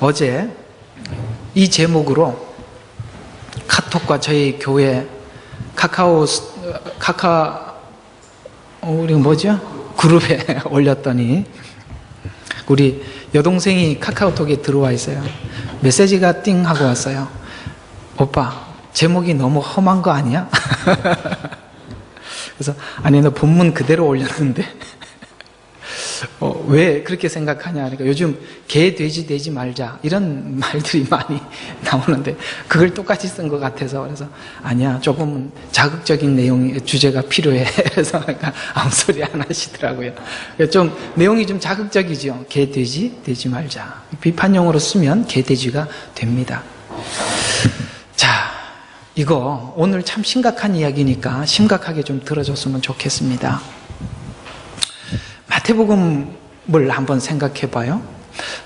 어제 이 제목으로 카톡과 저희 교회 우리 뭐죠? 그룹에 올렸더니 우리 여동생이 카카오톡에 들어와 있어요. 메시지가 띵 하고 왔어요. 오빠, 제목이 너무 험한 거 아니야? 그래서 아니, 너 본문 그대로 올렸는데 왜 그렇게 생각하냐? 그러니까 요즘 개, 돼지 되지 말자 이런 말들이 많이 나오는데 그걸 똑같이 쓴 것 같아서, 그래서 아니야, 조금은 자극적인 내용의 주제가 필요해. 그래서 그러니까 아무 소리 안 하시더라고요. 좀 내용이 좀 자극적이죠. 개, 돼지 되지 말자. 비판용어로 쓰면 개, 돼지가 됩니다. 자, 이거 오늘 참 심각한 이야기니까 심각하게 좀 들어줬으면 좋겠습니다. 마태복음을 한번 생각해 봐요.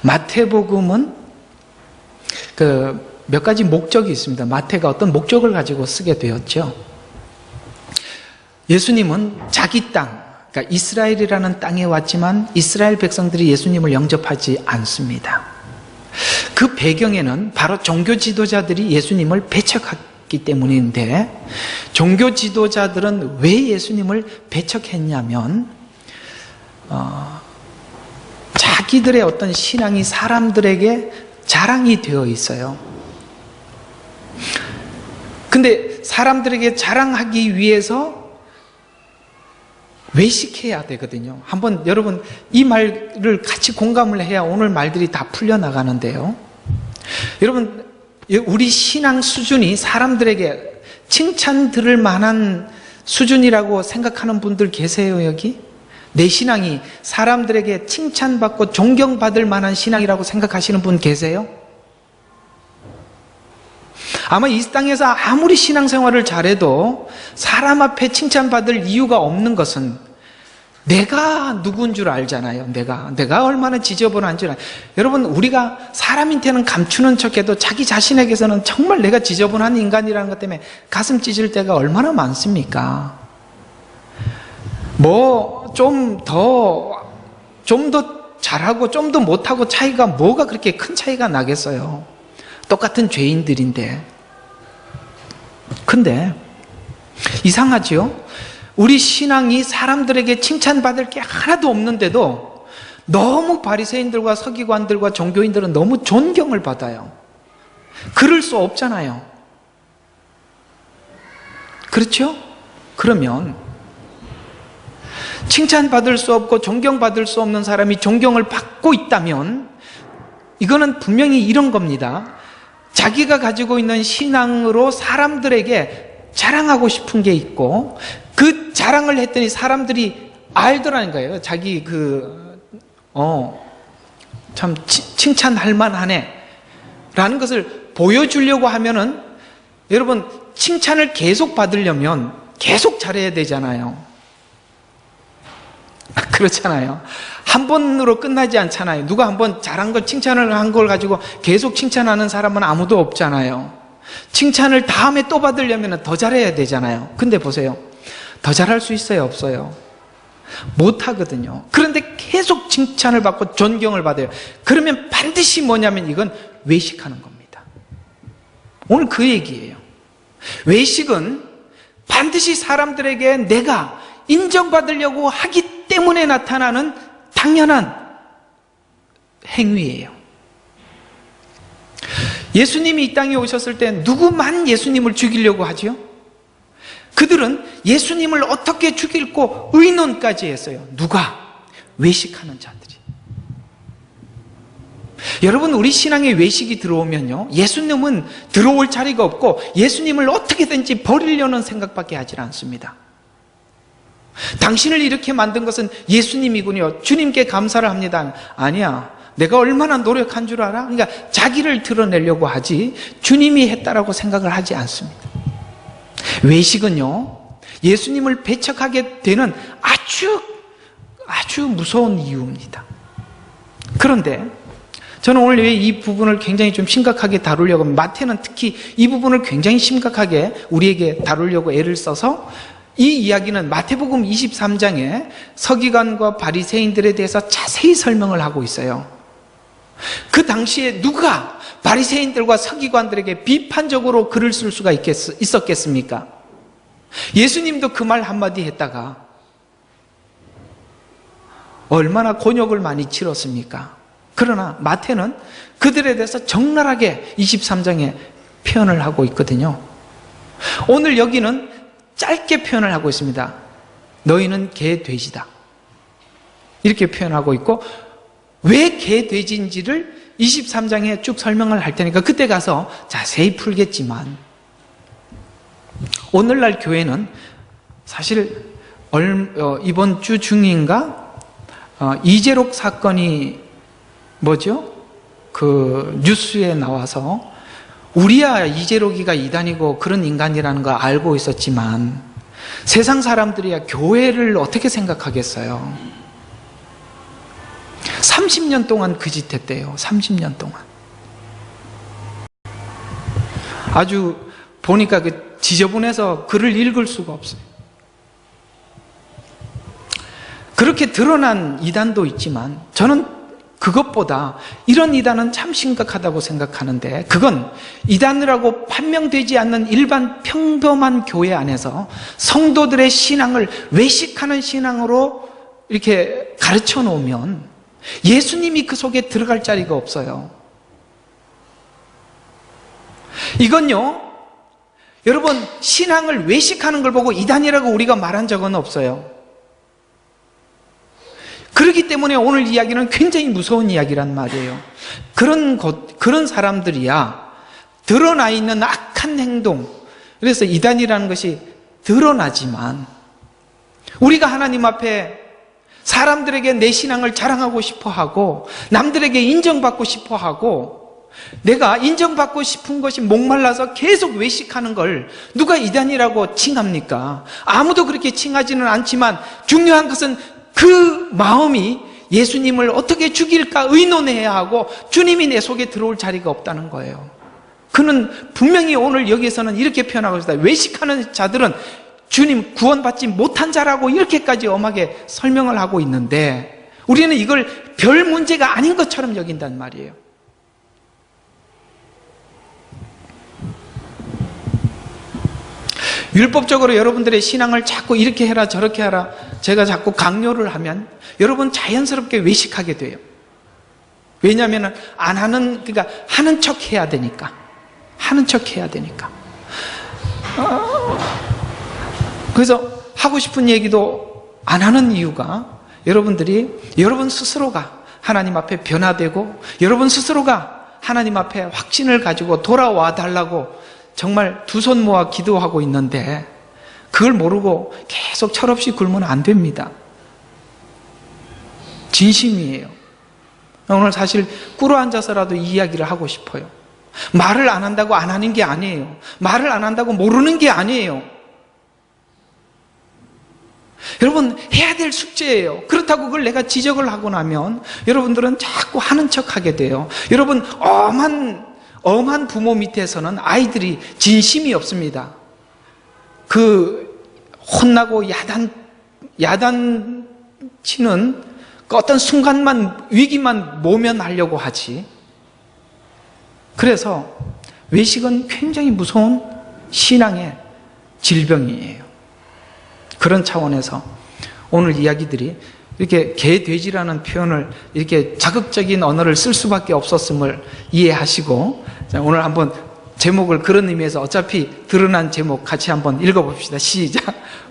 마태복음은 몇 가지 목적이 있습니다. 마태가 어떤 목적을 가지고 쓰게 되었죠. 예수님은 자기 땅, 그러니까 이스라엘이라는 땅에 왔지만 이스라엘 백성들이 예수님을 영접하지 않습니다. 그 배경에는 바로 종교 지도자들이 예수님을 배척했기 때문인데, 종교 지도자들은 왜 예수님을 배척했냐면 자기들의 어떤 신앙이 사람들에게 자랑이 되어 있어요. 근데 사람들에게 자랑하기 위해서 외식해야 되거든요. 한번 여러분 이 말을 같이 공감을 해야 오늘 말들이 다 풀려나가는데요. 여러분, 우리 신앙 수준이 사람들에게 칭찬 들을 만한 수준이라고 생각하는 분들 계세요, 여기? 내 신앙이 사람들에게 칭찬받고 존경받을 만한 신앙이라고 생각하시는 분 계세요? 아마 이 땅에서 아무리 신앙생활을 잘해도 사람 앞에 칭찬받을 이유가 없는 것은 내가 누군 줄 알잖아요. 내가 얼마나 지저분한 줄 알아요. 여러분, 우리가 사람한테는 감추는 척해도 자기 자신에게서는 정말 내가 지저분한 인간이라는 것 때문에 가슴 찢을 때가 얼마나 많습니까? 좀 더 잘하고 좀 더 못하고 차이가 뭐가 그렇게 큰 차이가 나겠어요? 똑같은 죄인들인데. 근데 이상하죠? 우리 신앙이 사람들에게 칭찬받을 게 하나도 없는데도 너무 바리새인들과 서기관들과 종교인들은 너무 존경을 받아요. 그럴 수 없잖아요. 그렇죠? 그러면 칭찬받을 수 없고 존경받을 수 없는 사람이 존경을 받고 있다면 이거는 분명히 이런 겁니다. 자기가 가지고 있는 신앙으로 사람들에게 자랑하고 싶은 게 있고, 그 자랑을 했더니 사람들이 알더라는 거예요. 자기 참 칭찬할 만하네 라는 것을 보여주려고 하면은, 여러분, 칭찬을 계속 받으려면 계속 잘해야 되잖아요. 그렇잖아요. 한 번으로 끝나지 않잖아요. 누가 한 번 잘한 걸, 칭찬을 한 걸 가지고 계속 칭찬하는 사람은 아무도 없잖아요. 칭찬을 다음에 또 받으려면 더 잘해야 되잖아요. 근데 보세요. 더 잘할 수 있어요, 없어요? 못하거든요. 그런데 계속 칭찬을 받고 존경을 받아요. 그러면 반드시 뭐냐면 이건 외식하는 겁니다. 오늘 그 얘기예요. 외식은 반드시 사람들에게 내가 인정받으려고 하기 때문에 나타나는 당연한 행위예요. 예수님이 이 땅에 오셨을 때 누구만 예수님을 죽이려고 하죠? 그들은 예수님을 어떻게 죽일고 의논까지 했어요. 누가? 외식하는 자들이. 여러분, 우리 신앙에 외식이 들어오면요, 예수님은 들어올 자리가 없고 예수님을 어떻게든지 버리려는 생각밖에 하지 않습니다. 당신을 이렇게 만든 것은 예수님이군요. 주님께 감사를 합니다. 아니야, 내가 얼마나 노력한 줄 알아? 그러니까 자기를 드러내려고 하지 주님이 했다라고 생각을 하지 않습니다. 외식은요, 예수님을 배척하게 되는 아주 무서운 이유입니다. 그런데 저는 오늘 왜 이 부분을 굉장히 좀 심각하게 다루려고 합니다. 마태는 특히 이 부분을 굉장히 심각하게 우리에게 다루려고 애를 써서, 이 이야기는 마태복음 23장에 서기관과 바리새인들에 대해서 자세히 설명을 하고 있어요. 그 당시에 누가 바리새인들과 서기관들에게 비판적으로 글을 쓸 수가 있었겠습니까? 예수님도 그 말 한마디 했다가 얼마나 곤욕을 많이 치렀습니까? 그러나 마태는 그들에 대해서 적나라하게 23장에 표현을 하고 있거든요. 오늘 여기는 짧게 표현을 하고 있습니다. 너희는 개, 돼지다. 이렇게 표현하고 있고, 왜 개, 돼지인지를 23장에 쭉 설명을 할 테니까 그때 가서 자세히 풀겠지만, 오늘날 교회는 사실 이번 주 중인가 이재록 사건이 뭐죠? 그 뉴스에 나와서 우리야 이재록이가 이단이고 그런 인간이라는 거 알고 있었지만 세상 사람들이야 교회를 어떻게 생각하겠어요? 30년 동안 그 짓 했대요. 30년 동안. 아주 보니까 그 지저분해서 글을 읽을 수가 없어요. 그렇게 드러난 이단도 있지만 저는 그것보다 이런 이단은 참 심각하다고 생각하는데, 그건 이단이라고 판명되지 않는 일반 평범한 교회 안에서 성도들의 신앙을 외식하는 신앙으로 이렇게 가르쳐 놓으면 예수님이 그 속에 들어갈 자리가 없어요. 이건요, 여러분, 신앙을 외식하는 걸 보고 이단이라고 우리가 말한 적은 없어요. 그렇기 때문에 오늘 이야기는 굉장히 무서운 이야기란 말이에요. 그런 사람들이야 드러나 있는 악한 행동, 그래서 이단이라는 것이 드러나지만 우리가 하나님 앞에 사람들에게 내 신앙을 자랑하고 싶어하고 남들에게 인정받고 싶어하고 내가 인정받고 싶은 것이 목말라서 계속 외식하는 걸 누가 이단이라고 칭합니까? 아무도 그렇게 칭하지는 않지만 중요한 것은 그 마음이 예수님을 어떻게 죽일까 의논해야 하고 주님이 내 속에 들어올 자리가 없다는 거예요. 그는 분명히 오늘 여기에서는 이렇게 표현하고 있습니다. 외식하는 자들은 주님 구원받지 못한 자라고 이렇게까지 엄하게 설명을 하고 있는데 우리는 이걸 별 문제가 아닌 것처럼 여긴단 말이에요. 율법적으로 여러분들의 신앙을 자꾸 이렇게 해라 저렇게 하라 제가 자꾸 강요를 하면 여러분 자연스럽게 외식하게 돼요. 왜냐하면 안 하는, 그러니까 하는 척 해야 되니까. 하는 척 해야 되니까. 그래서 하고 싶은 얘기도 안 하는 이유가 여러분들이 여러분 스스로가 하나님 앞에 변화되고 여러분 스스로가 하나님 앞에 확신을 가지고 돌아와 달라고 정말 두 손 모아 기도하고 있는데 그걸 모르고 계속 철없이 굶으면 안 됩니다. 진심이에요. 오늘 사실 꿇어 앉아서라도 이 이야기를 하고 싶어요. 말을 안 한다고 안 하는 게 아니에요. 말을 안 한다고 모르는 게 아니에요. 여러분 해야 될 숙제예요. 그렇다고 그걸 내가 지적을 하고 나면 여러분들은 자꾸 하는 척 하게 돼요. 여러분 엄한 부모 밑에서는 아이들이 진심이 없습니다. 그 혼나고 야단치는 그 어떤 순간만 위기만 모면하려고 하지. 그래서 외식은 굉장히 무서운 신앙의 질병이에요. 그런 차원에서 오늘 이야기들이 이렇게 개, 돼지라는 표현을 이렇게 자극적인 언어를 쓸 수밖에 없었음을 이해하시고 오늘 한번 제목을 그런 의미에서 어차피 드러난 제목 같이 한번 읽어봅시다. 시작.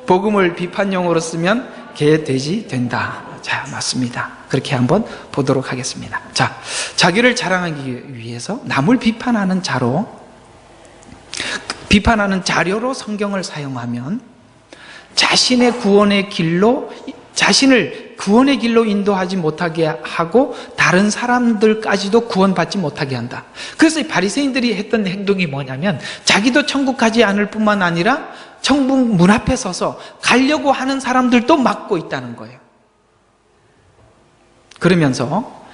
복음을 비판용어로 쓰면 개, 돼지 된다. 자, 맞습니다. 그렇게 한번 보도록 하겠습니다. 자, 자기를 자랑하기 위해서 남을 비판하는 자료로 성경을 사용하면 자신을 구원의 길로 인도하지 못하게 하고 다른 사람들까지도 구원받지 못하게 한다. 그래서 이 바리새인들이 했던 행동이 뭐냐면 자기도 천국 가지 않을 뿐만 아니라 천국 문 앞에 서서 가려고 하는 사람들도 막고 있다는 거예요. 그러면서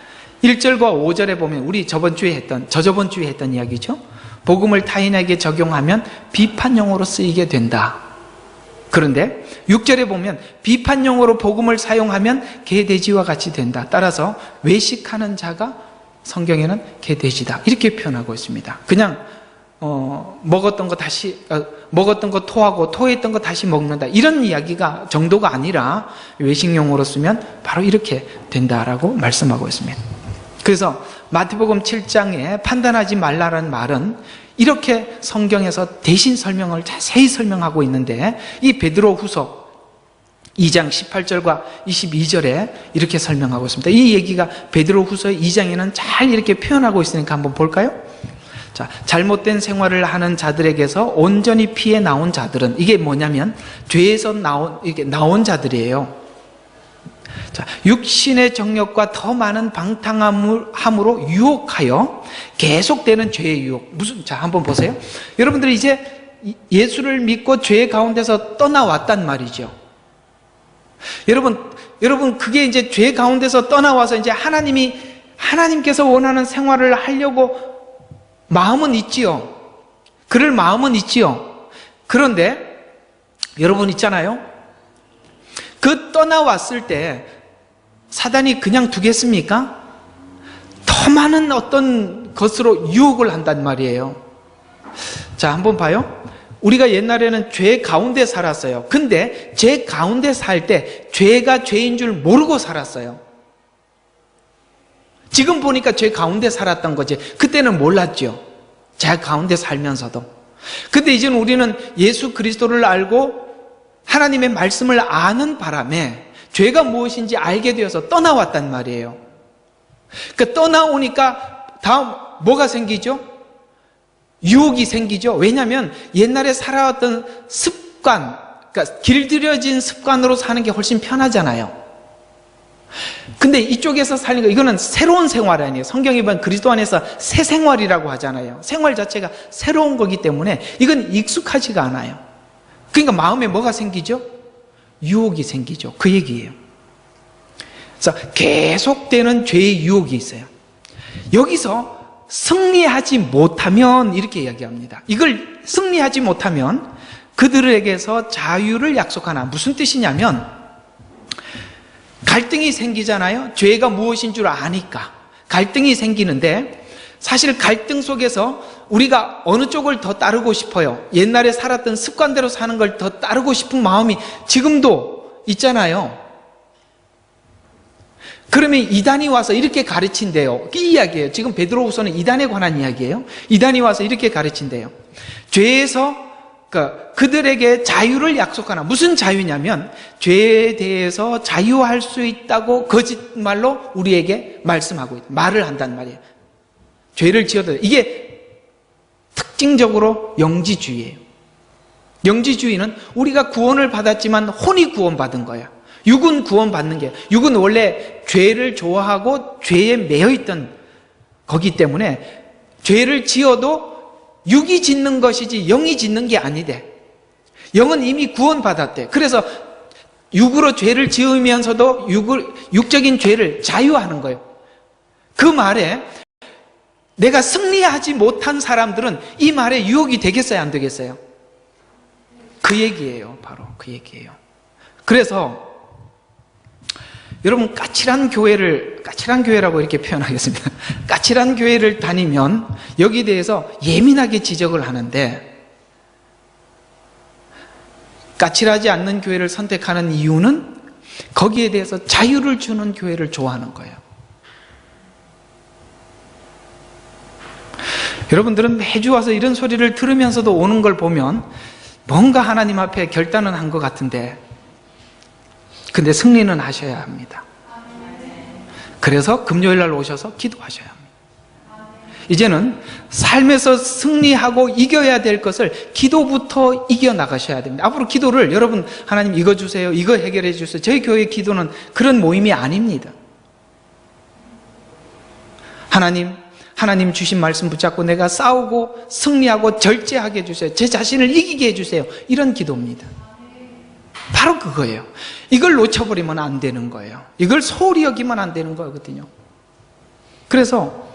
1절과 5절에 보면 우리 저저번 주에 했던 이야기죠. 복음을 타인에게 적용하면 비판용어로 쓰이게 된다. 그런데 6절에 보면 비판용어로 복음을 사용하면 개, 돼지와 같이 된다. 따라서 외식하는 자가 성경에는 개돼지다 이렇게 표현하고 있습니다. 그냥 먹었던 거 토하고 토했던 거 다시 먹는다 이런 이야기가 정도가 아니라 외식용어로 쓰면 바로 이렇게 된다라고 말씀하고 있습니다. 그래서 마태복음 7장에 판단하지 말라는 말은 이렇게 성경에서 대신 설명을 자세히 설명하고 있는데, 이 베드로후서 2장 18절과 22절에 이렇게 설명하고 있습니다. 이 얘기가 베드로후서 2장에는 잘 이렇게 표현하고 있으니까 한번 볼까요? 자, 잘못된 생활을 하는 자들에게서 온전히 피해 나온 자들은, 이게 뭐냐면 죄에서 나온 자들이에요. 자, 육신의 정욕과 더 많은 방탕함으로 유혹하여 계속되는 죄의 유혹. 자, 한번 보세요. 여러분들이 이제 예수를 믿고 죄 가운데서 떠나왔단 말이죠. 여러분 그게 이제 죄 가운데서 떠나와서 이제 하나님께서 원하는 생활을 하려고 마음은 있지요. 그럴 마음은 있지요. 그런데 여러분 있잖아요. 그 떠나왔을 때 사단이 그냥 두겠습니까? 더 많은 어떤 것으로 유혹을 한단 말이에요. 자, 한번 봐요. 우리가 옛날에는 죄 가운데 살았어요. 근데 죄 가운데 살 때 죄가 죄인 줄 모르고 살았어요. 지금 보니까 죄 가운데 살았던 거지. 그때는 몰랐죠. 죄 가운데 살면서도. 근데 이제는 우리는 예수 그리스도를 알고 하나님의 말씀을 아는 바람에 죄가 무엇인지 알게 되어서 떠나왔단 말이에요. 그 떠나오니까 다음 뭐가 생기죠? 유혹이 생기죠. 왜냐하면 옛날에 살아왔던 습관, 그러니까 길들여진 습관으로 사는 게 훨씬 편하잖아요. 근데 이쪽에서 살는 거, 이거는 새로운 생활 아니에요. 성경에 보면 그리스도 안에서 새 생활이라고 하잖아요. 생활 자체가 새로운 거기 때문에 이건 익숙하지가 않아요. 그러니까 마음에 뭐가 생기죠? 유혹이 생기죠. 그 얘기예요. 그래서 계속되는 죄의 유혹이 있어요. 여기서 승리하지 못하면 이렇게 이야기합니다. 이걸 승리하지 못하면 그들에게서 자유를 약속하나. 무슨 뜻이냐면 갈등이 생기잖아요. 죄가 무엇인 줄 아니까 갈등이 생기는데, 사실 갈등 속에서 우리가 어느 쪽을 더 따르고 싶어요? 옛날에 살았던 습관대로 사는 걸 더 따르고 싶은 마음이 지금도 있잖아요. 그러면 이단이 와서 이렇게 가르친대요. 이 이야기예요. 지금 베드로후서는 이단에 관한 이야기예요. 이단이 와서 이렇게 가르친대요. 죄에서 그들에게 자유를 약속하나. 무슨 자유냐면 죄에 대해서 자유할 수 있다고 거짓말로 우리에게 말씀하고 말을 한단 말이에요. 죄를 지어도. 이게 특징적으로 영지주의예요. 영지주의는 우리가 구원을 받았지만 혼이 구원받은 거야. 육은 구원받는 게, 육은 원래 죄를 좋아하고 죄에 매여있던 거기 때문에 죄를 지어도 육이 짓는 것이지 영이 짓는 게 아니대. 영은 이미 구원받았대. 그래서 육으로 죄를 지으면서도 육적인 죄를 자유하는 거예요. 그 말에 내가 승리하지 못한 사람들은 이 말에 유혹이 되겠어요, 안 되겠어요? 그 얘기예요. 바로 그 얘기예요. 그래서 여러분, 까칠한 교회라고 이렇게 표현하겠습니다. 까칠한 교회를 다니면 여기에 대해서 예민하게 지적을 하는데, 까칠하지 않는 교회를 선택하는 이유는 거기에 대해서 자유를 주는 교회를 좋아하는 거예요. 여러분들은 매주 와서 이런 소리를 들으면서도 오는 걸 보면 뭔가 하나님 앞에 결단은 한 것 같은데, 근데 승리는 하셔야 합니다. 그래서 금요일 날 오셔서 기도하셔야 합니다. 이제는 삶에서 승리하고 이겨야 될 것을 기도부터 이겨나가셔야 됩니다. 앞으로 기도를 여러분, 하나님 이거 주세요, 이거 해결해 주세요. 저희 교회 기도는 그런 모임이 아닙니다. 하나님 주신 말씀 붙잡고 내가 싸우고 승리하고 절제하게 해주세요. 제 자신을 이기게 해주세요. 이런 기도입니다. 바로 그거예요. 이걸 놓쳐버리면 안 되는 거예요. 이걸 소홀히 여기면 안 되는 거거든요. 그래서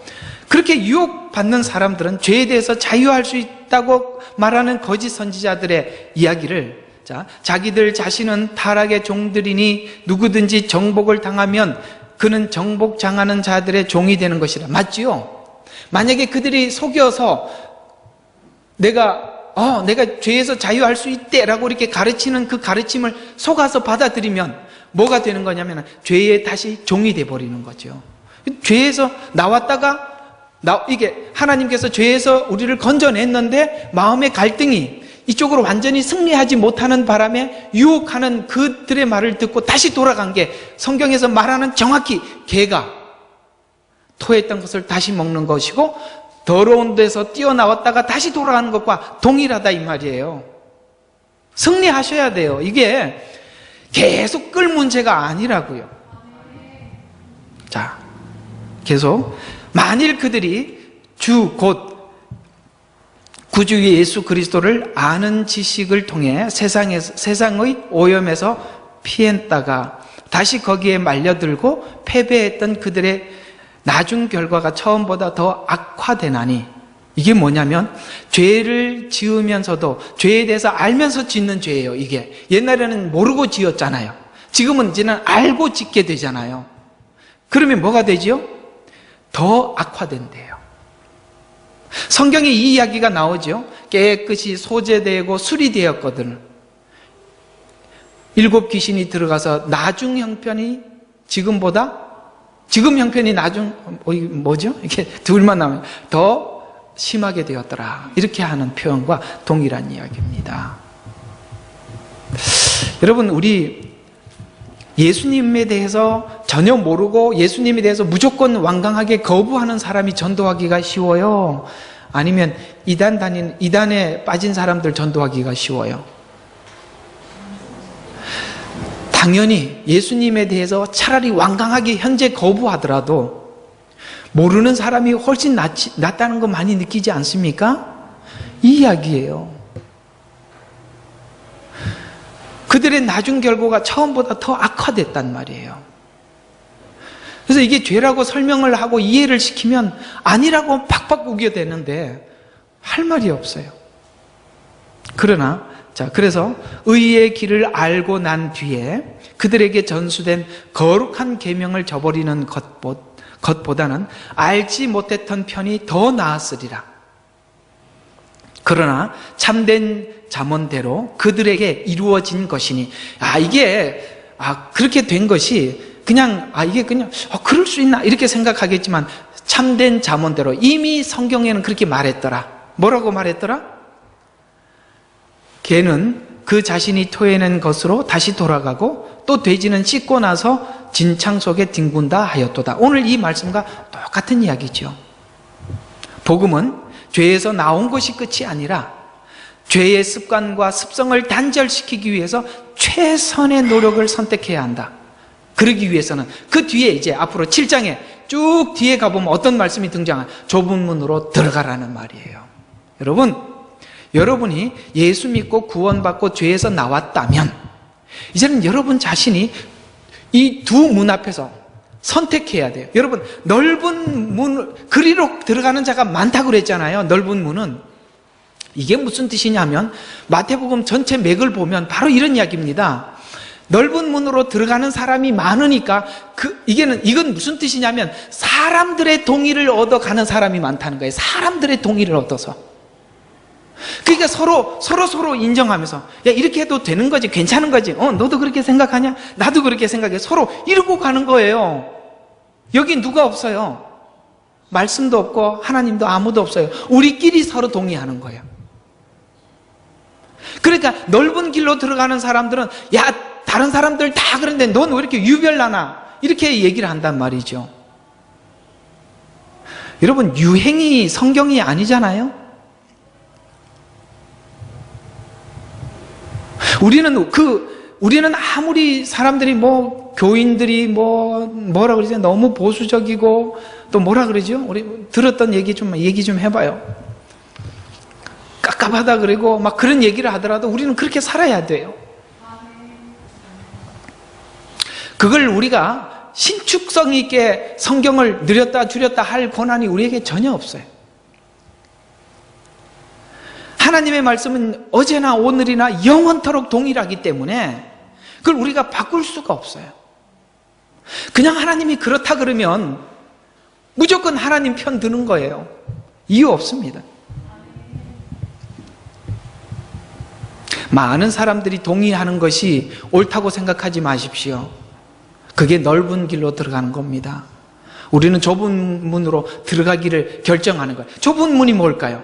그렇게 유혹받는 사람들은 죄에 대해서 자유할 수 있다고 말하는 거짓 선지자들의 이야기를, 자기들 자신은 타락의 종들이니 누구든지 정복을 당하면 그는 정복당하는 자들의 종이 되는 것이라. 맞지요? 만약에 그들이 속여서 내가 죄에서 자유할 수 있대라고 이렇게 가르치는 그 가르침을 속아서 받아들이면 뭐가 되는 거냐면 죄에 다시 종이 돼 버리는 거죠. 죄에서 나왔다가 이게 하나님께서 죄에서 우리를 건져냈는데 마음의 갈등이 이쪽으로 완전히 승리하지 못하는 바람에 유혹하는 그들의 말을 듣고 다시 돌아간 게 성경에서 말하는 정확히 개가 토했던 것을 다시 먹는 것이고 더러운 데서 뛰어나왔다가 다시 돌아가는 것과 동일하다 이 말이에요. 승리하셔야 돼요. 이게 계속 끌 문제가 아니라고요. 자, 계속 만일 그들이 주 곧 구주 예수 그리스도를 아는 지식을 통해 세상의 오염에서 피했다가 다시 거기에 말려들고 패배했던 그들의 나중 결과가 처음보다 더 악화되나니, 이게 뭐냐면 죄를 지으면서도 죄에 대해서 알면서 짓는 죄예요. 이게 옛날에는 모르고 지었잖아요. 지금은 이제는 알고 짓게 되잖아요. 그러면 뭐가 되지요? 더 악화된대요. 성경에 이 이야기가 나오죠. 깨끗이 소재되고 수리되었거든. 7 귀신이 들어가서 나중 형편이 지금 형편이 뭐죠? 이렇게 둘만 나오면 더 심하게 되었더라. 이렇게 하는 표현과 동일한 이야기입니다. 여러분, 우리 예수님에 대해서 전혀 모르고 예수님에 대해서 무조건 완강하게 거부하는 사람이 전도하기가 쉬워요? 아니면 이단에 빠진 사람들 전도하기가 쉬워요? 당연히 예수님에 대해서 차라리 완강하게 현재 거부하더라도 모르는 사람이 훨씬 낫다는 거 많이 느끼지 않습니까? 이 이야기예요. 그들의 나중 결과가 처음보다 더 악화됐단 말이에요. 그래서 이게 죄라고 설명을 하고 이해를 시키면 아니라고 팍팍 우겨대는데 할 말이 없어요. 그래서 의의 길을 알고 난 뒤에 그들에게 전수된 거룩한 계명을 저버리는 것보다는 알지 못했던 편이 더 나았으리라. 그러나 참된 잠언대로 그들에게 이루어진 것이니, 그렇게 된 것이 그럴 수 있나 이렇게 생각하겠지만, 참된 잠언대로 이미 성경에는 그렇게 말했더라. 뭐라고 말했더라? 개는 그 자신이 토해낸 것으로 다시 돌아가고 또 돼지는 씻고 나서 진창 속에 뒹군다 하였도다. 오늘 이 말씀과 똑같은 이야기죠. 복음은 죄에서 나온 것이 끝이 아니라 죄의 습관과 습성을 단절시키기 위해서 최선의 노력을 선택해야 한다. 그러기 위해서는 그 뒤에 이제 앞으로 7장에 쭉 뒤에 가보면 어떤 말씀이 등장한 좁은 문으로 들어가라는 말이에요. 여러분이 예수 믿고 구원받고 죄에서 나왔다면 이제는 여러분 자신이 이 두 문 앞에서 선택해야 돼요. 여러분, 넓은 문, 그리로 들어가는 자가 많다고 그랬잖아요. 넓은 문은. 이게 무슨 뜻이냐면 마태복음 전체 맥을 보면 바로 이런 이야기입니다. 넓은 문으로 들어가는 사람이 많으니까 이건 무슨 뜻이냐면 사람들의 동의를 얻어가는 사람이 많다는 거예요. 사람들의 동의를 얻어서. 그러니까 서로 인정하면서, 야, 이렇게 해도 되는 거지, 괜찮은 거지, 너도 그렇게 생각하냐? 나도 그렇게 생각해. 서로 이러고 가는 거예요. 여기 누가 없어요. 말씀도 없고 하나님도 아무도 없어요. 우리끼리 서로 동의하는 거예요. 그러니까 넓은 길로 들어가는 사람들은, 야, 다른 사람들 다 그런데 넌 왜 이렇게 유별나나? 이렇게 얘기를 한단 말이죠. 여러분, 유행이 성경이 아니잖아요. 우리는 아무리 사람들이 교인들이 뭐라 그러지? 너무 보수적이고 또 뭐라 그러죠? 우리 들었던 얘기 좀 해봐요. 깝깝하다 그러고 막 그런 얘기를 하더라도 우리는 그렇게 살아야 돼요. 그걸 우리가 신축성 있게 성경을 늘렸다 줄였다 할 권한이 우리에게 전혀 없어요. 하나님의 말씀은 어제나 오늘이나 영원토록 동일하기 때문에 그걸 우리가 바꿀 수가 없어요. 그냥 하나님이 그렇다 그러면 무조건 하나님 편 드는 거예요. 이유 없습니다. 많은 사람들이 동의하는 것이 옳다고 생각하지 마십시오. 그게 넓은 길로 들어가는 겁니다. 우리는 좁은 문으로 들어가기를 결정하는 거예요. 좁은 문이 뭘까요?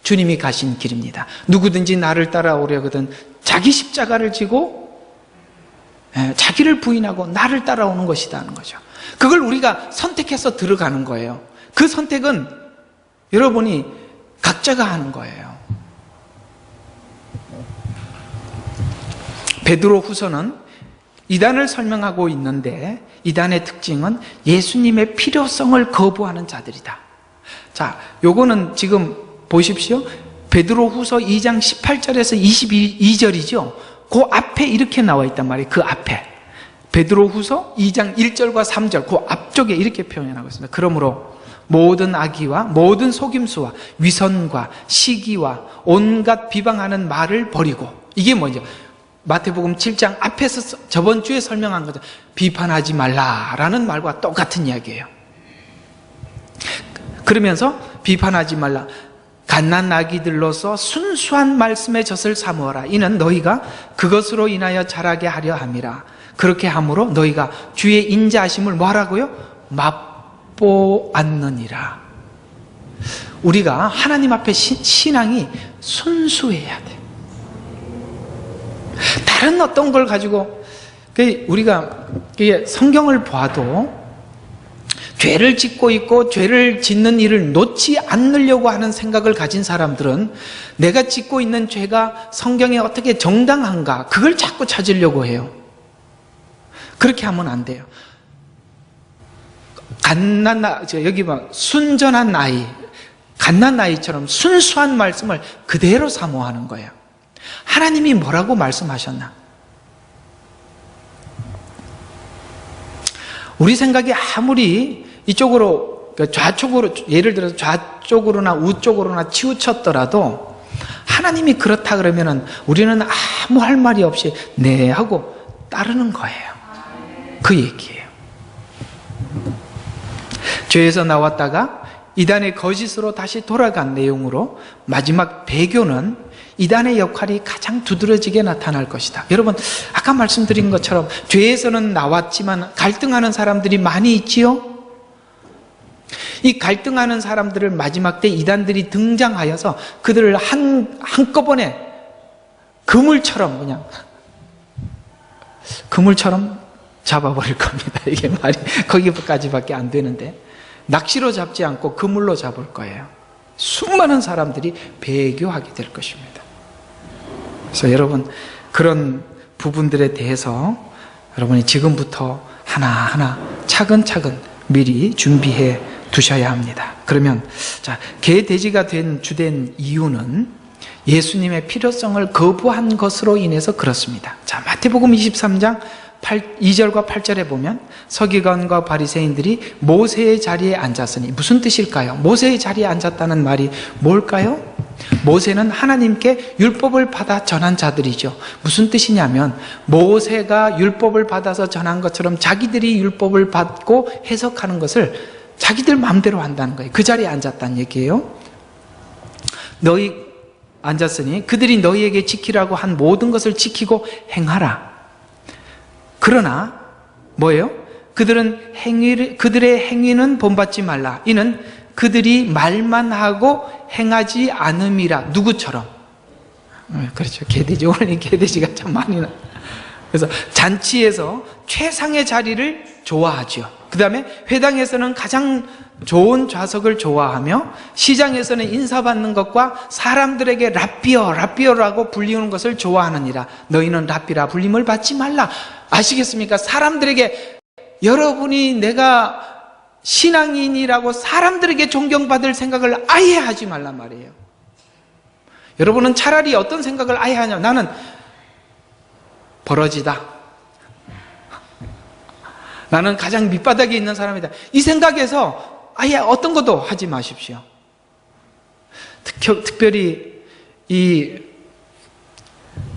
주님이 가신 길입니다. 누구든지 나를 따라오려거든 자기 십자가를 지고 자기를 부인하고 나를 따라오는 것이다 하는 거죠. 그걸 우리가 선택해서 들어가는 거예요. 그 선택은 여러분이 각자가 하는 거예요. 베드로후서는 이단을 설명하고 있는데 이단의 특징은 예수님의 필요성을 거부하는 자들이다. 자, 요거는 지금 보십시오. 베드로후서 2장 18절에서 22절이죠. 그 앞에 이렇게 나와 있단 말이에요. 그 앞에. 베드로후서 2장 1절과 3절 그 앞쪽에 이렇게 표현하고 있습니다. 그러므로 모든 악의와 모든 속임수와 위선과 시기와 온갖 비방하는 말을 버리고, 이게 뭐죠? 마태복음 7장 앞에서 저번 주에 설명한 거죠. 비판하지 말라라는 말과 똑같은 이야기예요. 그러면서 비판하지 말라. 갓난아기들로서 순수한 말씀의 젖을 사모하라. 이는 너희가 그것으로 인하여 자라게 하려 함이라. 그렇게 함으로 너희가 주의 인자하심을 뭐하라고요? 맛보았느니라. 우리가 하나님 앞에 신앙이 순수해야 돼. 다른 어떤 걸 가지고, 우리가 성경을 봐도 죄를 짓고 있고 죄를 짓는 일을 놓지 않으려고 하는 생각을 가진 사람들은 내가 짓고 있는 죄가 성경에 어떻게 정당한가, 그걸 자꾸 찾으려고 해요. 그렇게 하면 안 돼요. 여기 순전한 아이, 갓난아이처럼 순수한 말씀을 그대로 사모하는 거예요. 하나님이 뭐라고 말씀하셨나? 우리 생각이 아무리 이쪽으로, 좌쪽으로, 예를 들어서 좌쪽으로나 우쪽으로나 치우쳤더라도 하나님이 그렇다 그러면은 우리는 아무 할 말이 없이 네 하고 따르는 거예요. 그 얘기예요. 죄에서 나왔다가 이단의 거짓으로 다시 돌아간 내용으로 마지막 배교는 이단의 역할이 가장 두드러지게 나타날 것이다. 여러분, 아까 말씀드린 것처럼 죄에서는 나왔지만 갈등하는 사람들이 많이 있지요? 이 갈등하는 사람들을 마지막 때 이단들이 등장하여서 그들을 한꺼번에 그물처럼 잡아버릴 겁니다. 이게 말이 거기까지밖에 안 되는데, 낚시로 잡지 않고 그물로 잡을 거예요. 수많은 사람들이 배교하게 될 것입니다. 그래서 여러분, 그런 부분들에 대해서 여러분이 지금부터 하나하나 차근차근 미리 준비해 두셔야 합니다. 그러면 개 돼지가 된 주된 이유는 예수님의 필요성을 거부한 것으로 인해서 그렇습니다. 자, 마태복음 23장 2절과 8절에 보면 서기관과 바리새인들이 모세의 자리에 앉았으니, 무슨 뜻일까요? 모세의 자리에 앉았다는 말이 뭘까요? 모세는 하나님께 율법을 받아 전한 자들이죠. 무슨 뜻이냐면 모세가 율법을 받아서 전한 것처럼 자기들이 율법을 받고 해석하는 것을 자기들 마음대로 한다는 거예요. 그 자리에 앉았다는 얘기예요. 너희 앉았으니 그들이 너희에게 지키라고 한 모든 것을 지키고 행하라. 그러나 뭐예요? 그들의 행위는 본받지 말라. 이는 그들이 말만 하고 행하지 않음이라. 누구처럼? 그렇죠. 개돼지. 오늘 이 개돼지가 참 많이 나. 그래서 잔치에서 최상의 자리를 좋아하죠. 그 다음에 회당에서는 가장 좋은 좌석을 좋아하며 시장에서는 인사받는 것과 사람들에게 랍비어라고 불리는 것을 좋아하느니라. 너희는 랍비라 불림을 받지 말라. 아시겠습니까? 사람들에게, 여러분이 내가 신앙인이라고 사람들에게 존경받을 생각을 아예 하지 말란 말이에요. 여러분은 차라리 어떤 생각을 아예 하냐면, 나는 버러지다, 나는 가장 밑바닥에 있는 사람이다, 이 생각에서 아예 어떤 것도 하지 마십시오. 특별히 이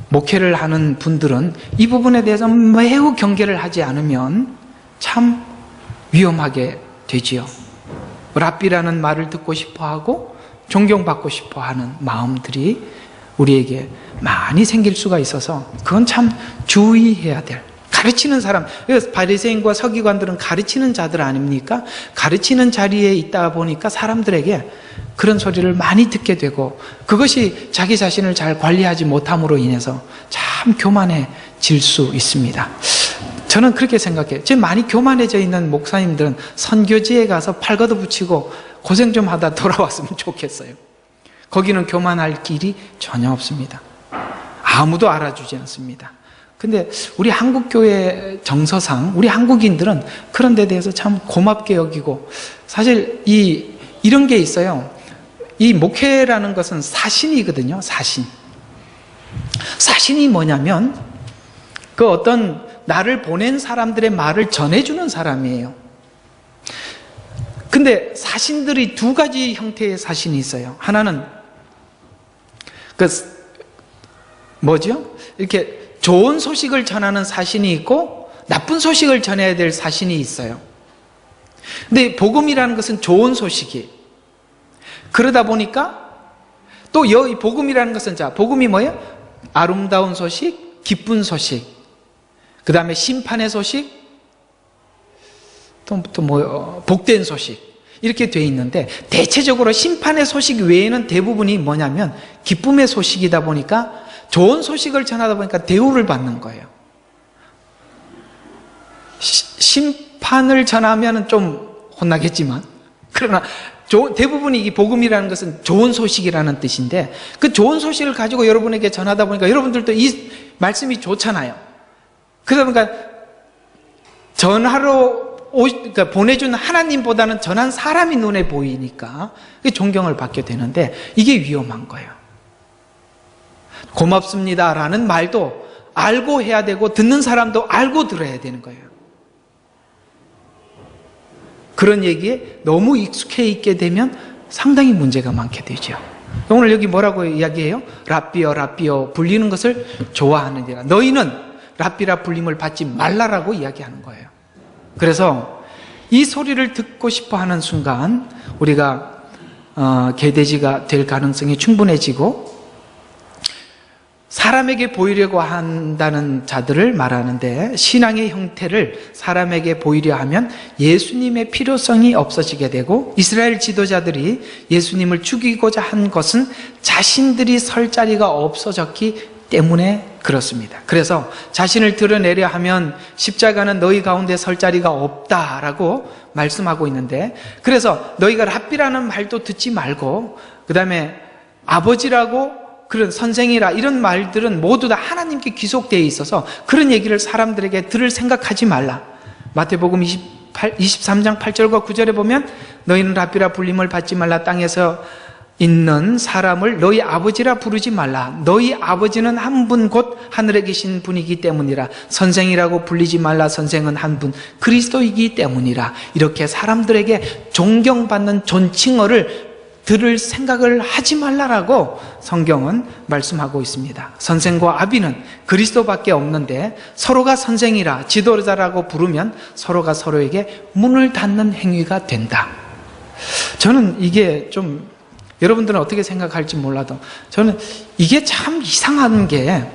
목회를 하는 분들은 이 부분에 대해서 매우 경계를 하지 않으면 참 위험하게 되지요. 랍비라는 말을 듣고 싶어하고 존경받고 싶어하는 마음들이 우리에게 많이 생길 수가 있어서 그건 참 주의해야 될, 가르치는 사람, 바리새인과 서기관들은 가르치는 자들 아닙니까? 가르치는 자리에 있다 보니까 사람들에게 그런 소리를 많이 듣게 되고 그것이 자기 자신을 잘 관리하지 못함으로 인해서 참 교만해질 수 있습니다. 저는 그렇게 생각해요. 지금 많이 교만해져 있는 목사님들은 선교지에 가서 팔 걷어붙이고 고생 좀 하다 돌아왔으면 좋겠어요. 거기는 교만할 길이 전혀 없습니다. 아무도 알아주지 않습니다. 근데 우리 한국교회 정서상 우리 한국인들은 그런 데 대해서 참 고맙게 여기고, 사실 이런 게 있어요. 이 목회라는 것은 사신이거든요. 사신이 뭐냐면 그 어떤 나를 보낸 사람들의 말을 전해주는 사람이에요. 근데 사신들이 두 가지 형태의 사신이 있어요. 하나는 이렇게 좋은 소식을 전하는 사신이 있고 나쁜 소식을 전해야 될 사신이 있어요. 근데 복음이라는 것은 좋은 소식이에요. 그러다 보니까 또 이 복음이라는 것은, 자, 복음이 뭐예요? 아름다운 소식, 기쁜 소식, 그 다음에 심판의 소식, 복된 소식, 이렇게 돼 있는데, 대체적으로 심판의 소식 외에는 대부분이 뭐냐면 기쁨의 소식이다 보니까, 좋은 소식을 전하다 보니까 대우를 받는 거예요. 심판을 전하면 좀 혼나겠지만, 그러나 대부분이 이 복음이라는 것은 좋은 소식이라는 뜻인데, 그 좋은 소식을 가지고 여러분에게 전하다 보니까 여러분들도 이 말씀이 좋잖아요. 그러다 보니까 그러니까 보내준 하나님보다는 전한 사람이 눈에 보이니까 존경을 받게 되는데, 이게 위험한 거예요. 고맙습니다라는 말도 알고 해야 되고 듣는 사람도 알고 들어야 되는 거예요. 그런 얘기에 너무 익숙해 있게 되면 상당히 문제가 많게 되죠. 오늘 여기 뭐라고 이야기해요? 랍비여 불리는 것을 좋아하느니라. 너희는 랍비라 불림을 받지 말라라고 이야기하는 거예요. 그래서 이 소리를 듣고 싶어 하는 순간 우리가 개돼지가 될 가능성이 충분해지고, 사람에게 보이려고 한다는 자들을 말하는데, 신앙의 형태를 사람에게 보이려 하면 예수님의 필요성이 없어지게 되고, 이스라엘 지도자들이 예수님을 죽이고자 한 것은 자신들이 설 자리가 없어졌기 때문에 그렇습니다. 그래서 자신을 드러내려 하면 십자가는 너희 가운데 설 자리가 없다라고 말씀하고 있는데, 그래서 너희가 랍비라는 말도 듣지 말고, 그 다음에 아버지라고, 그런 선생이라, 이런 말들은 모두 다 하나님께 귀속되어 있어서 그런 얘기를 사람들에게 들을 생각하지 말라. 마태복음 23장 8절과 9절에 보면 너희는 랍비라 불림을 받지 말라. 땅에서 있는 사람을 너희 아버지라 부르지 말라. 너희 아버지는 한 분 곧 하늘에 계신 분이기 때문이라. 선생이라고 불리지 말라. 선생은 한 분, 그리스도이기 때문이라. 이렇게 사람들에게 존경받는 존칭어를 들을 생각을 하지 말라라고 성경은 말씀하고 있습니다. 선생과 아비는 그리스도밖에 없는데, 서로가 선생이라 지도자라고 부르면 서로가 서로에게 문을 닫는 행위가 된다. 저는 이게 좀, 여러분들은 어떻게 생각할지 몰라도 저는 이게 참 이상한 게,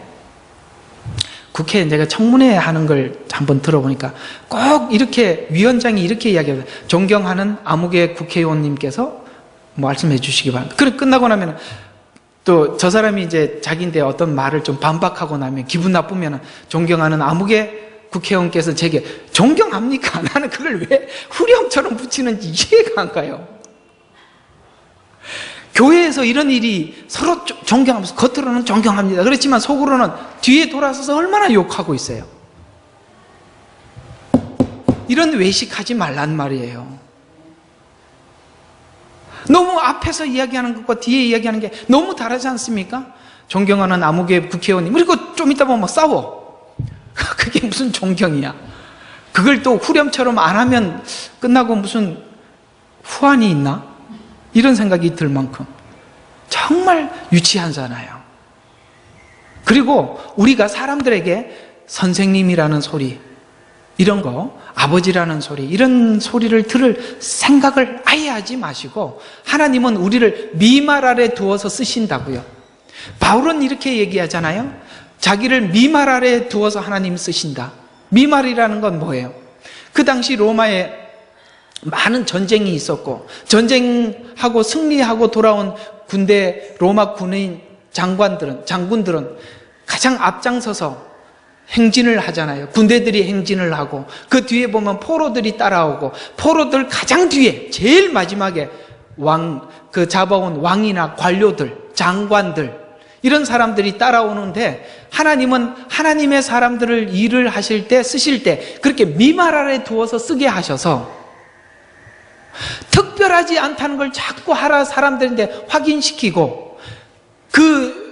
국회에 내가 청문회 하는 걸 한번 들어보니까 꼭 이렇게 위원장이 이렇게 이야기해요. 존경하는 아무개 국회의원님께서 말씀해 주시기 바랍니다. 그래 끝나고 나면 또 저 사람이 이제 자기인데 어떤 말을 좀 반박하고 나면 기분 나쁘면 존경하는 아무개 국회의원께서 제게 존경합니까? 나는 그걸 왜 후렴처럼 붙이는지 이해가 안 가요. 교회에서 이런 일이 서로 존경하면서 겉으로는 존경합니다. 그렇지만 속으로는 뒤에 돌아서서 얼마나 욕하고 있어요. 이런 외식하지 말란 말이에요. 너무 앞에서 이야기하는 것과 뒤에 이야기하는 게 너무 다르지 않습니까? 존경하는 아무개 국회의원님, 그리고 좀 이따 보면 싸워. 그게 무슨 존경이야. 그걸 또 후렴처럼 안 하면 끝나고 무슨 후환이 있나? 이런 생각이 들 만큼 정말 유치하잖아요. 그리고 우리가 사람들에게 선생님이라는 소리, 이런 거, 아버지라는 소리, 이런 소리를 들을 생각을 아예 하지 마시고 하나님은 우리를 미말 아래 두어서 쓰신다고요. 바울은 이렇게 얘기하잖아요. 자기를 미말 아래 두어서 하나님 쓰신다. 미말이라는 건 뭐예요? 그 당시 로마에 많은 전쟁이 있었고 전쟁하고 승리하고 돌아온 군대, 로마 군인 장군들은 가장 앞장서서 행진을 하잖아요. 군대들이 행진을 하고 그 뒤에 보면 포로들이 따라오고 포로들 가장 뒤에 제일 마지막에 잡아온 왕이나 관료들, 장관들 이런 사람들이 따라오는데 하나님은 하나님의 사람들을 일을 하실 때 쓰실 때 그렇게 미말 아래 두어서 쓰게 하셔서 특별하지 않다는 걸 자꾸 하라 사람들인데 확인시키고 그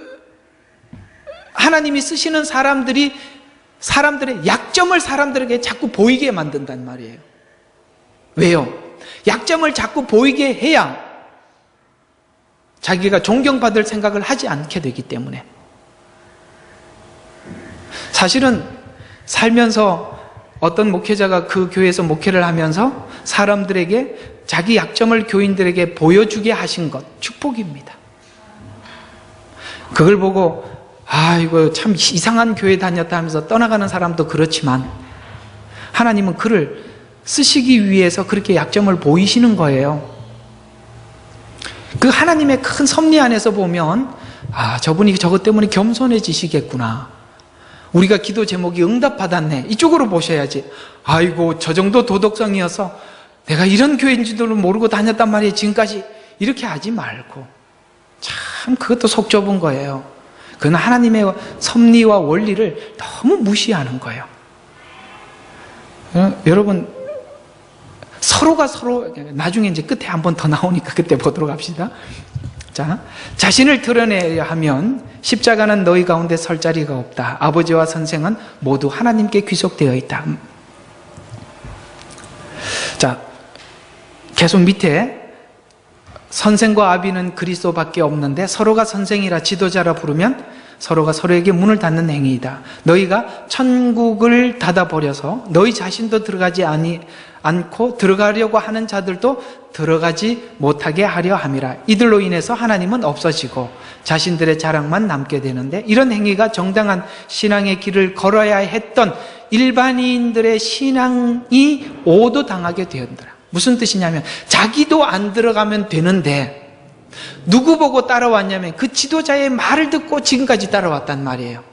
하나님이 쓰시는 사람들의 약점을 사람들에게 자꾸 보이게 만든단 말이에요. 왜요? 약점을 자꾸 보이게 해야 자기가 존경받을 생각을 하지 않게 되기 때문에. 사실은 살면서 어떤 목회자가 그 교회에서 목회를 하면서 사람들에게 자기 약점을 교인들에게 보여주게 하신 것 축복입니다. 그걸 보고 이거 참 이상한 교회 다녔다 하면서 떠나가는 사람도 그렇지만 하나님은 그를 쓰시기 위해서 그렇게 약점을 보이시는 거예요. 그 하나님의 큰 섭리 안에서 보면 저분이 저것 때문에 겸손해지시겠구나. 우리가 기도 제목이 응답받았네. 이쪽으로 보셔야지. 아이고 저 정도 도덕성이어서 내가 이런 교회인지도 모르고 다녔단 말이에요. 지금까지. 이렇게 하지 말고. 참 그것도 속 좁은 거예요. 그건 하나님의 섭리와 원리를 너무 무시하는 거예요. 여러분 서로가 서로 나중에 이제 끝에 한 번 더 나오니까 그때 보도록 합시다. 자, 자신을 드러내야 하면 십자가는 너희 가운데 설 자리가 없다. 아버지와 선생은 모두 하나님께 귀속되어 있다. 자, 계속 밑에 선생과 아비는 그리스도밖에 없는데 서로가 선생이라 지도자라 부르면 서로가 서로에게 문을 닫는 행위이다. 너희가 천국을 닫아버려서 너희 자신도 들어가지 않고 들어가려고 하는 자들도 들어가지 못하게 하려 함이라. 이들로 인해서 하나님은 없어지고 자신들의 자랑만 남게 되는데 이런 행위가 정당한 신앙의 길을 걸어야 했던 일반인들의 신앙이 오도당하게 되었더라. 무슨 뜻이냐면 자기도 안 들어가면 되는데 누구 보고 따라왔냐면 그 지도자의 말을 듣고 지금까지 따라왔단 말이에요.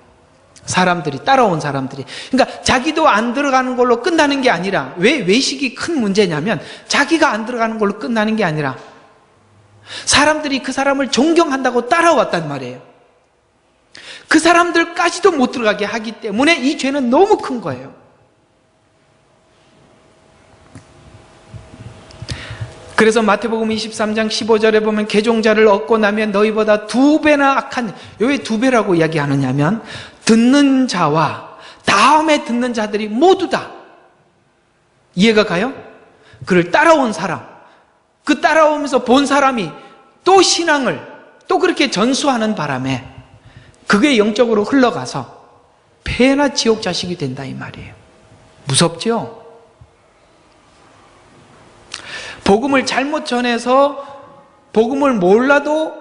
따라온 사람들이. 그러니까 자기도 안 들어가는 걸로 끝나는 게 아니라, 왜 외식이 큰 문제냐면 자기가 안 들어가는 걸로 끝나는 게 아니라 사람들이 그 사람을 존경한다고 따라왔단 말이에요. 그 사람들까지도 못 들어가게 하기 때문에 이 죄는 너무 큰 거예요. 그래서 마태복음 23장 15절에 보면 개종자를 얻고 나면 너희보다 2배나 악한, 왜 2배라고 이야기하느냐면 듣는 자와 다음에 듣는 자들이 모두 다 이해가 가요? 그를 따라온 사람, 그 따라오면서 본 사람이 또 신앙을 또 그렇게 전수하는 바람에 그게 영적으로 흘러가서 폐나 지옥 자식이 된다 이 말이에요. 무섭죠? 복음을 잘못 전해서 복음을 몰라도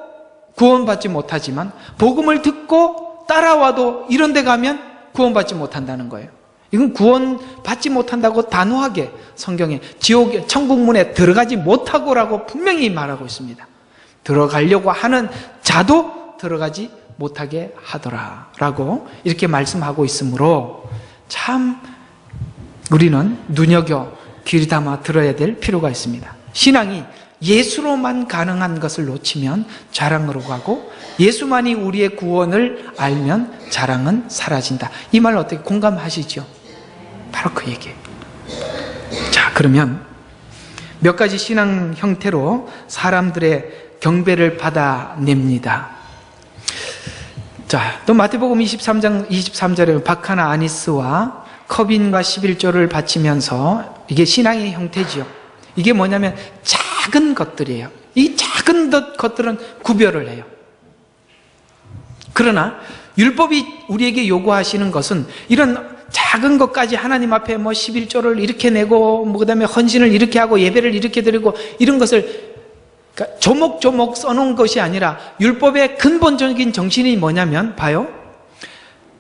구원받지 못하지만 복음을 듣고 따라와도 이런 데 가면 구원받지 못한다는 거예요. 이건 구원받지 못한다고 단호하게 성경에 천국 문에 들어가지 못하고라고 분명히 말하고 있습니다. 들어가려고 하는 자도 들어가지 못하게 하더라 라고 이렇게 말씀하고 있으므로 참 우리는 눈여겨 귀를 담아 들어야 될 필요가 있습니다. 신앙이 예수로만 가능한 것을 놓치면 자랑으로 가고 예수만이 우리의 구원을 알면 자랑은 사라진다. 이 말 어떻게 공감하시죠? 바로 그 얘기예요. 자, 그러면 몇 가지 신앙 형태로 사람들의 경배를 받아냅니다. 자, 또 마태복음 23장 23절에 박하나 아니스와 커빈과 11조를 바치면서 이게 신앙의 형태지요. 이게 뭐냐면 작은 것들이에요. 이 작은 것들은 구별을 해요. 그러나 율법이 우리에게 요구하시는 것은 이런 작은 것까지 하나님 앞에 뭐 11조를 이렇게 내고 뭐 그다음에 헌신을 이렇게 하고 예배를 이렇게 드리고 이런 것을 그러니까 조목조목 써놓은 것이 아니라 율법의 근본적인 정신이 뭐냐면 봐요.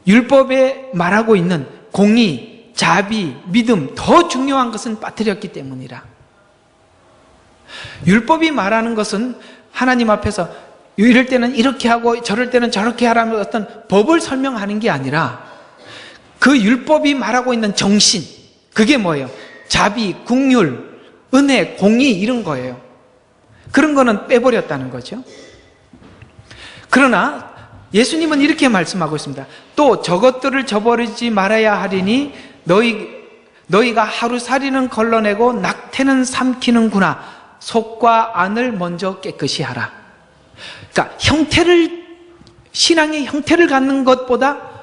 율법에 말하고 있는 공의, 자비, 믿음 더 중요한 것은 빠뜨렸기 때문이라. 율법이 말하는 것은 하나님 앞에서 이럴 때는 이렇게 하고 저럴 때는 저렇게 하라는 어떤 법을 설명하는 게 아니라 그 율법이 말하고 있는 정신, 그게 뭐예요? 자비, 긍휼, 은혜, 공의 이런 거예요. 그런 거는 빼버렸다는 거죠. 그러나 예수님은 이렇게 말씀하고 있습니다. 또 저것들을 저버리지 말아야 하리니 너희가 하루살이는 걸러내고 낙태는 삼키는구나. 속과 안을 먼저 깨끗이 하라. 그러니까 신앙의 형태를 갖는 것보다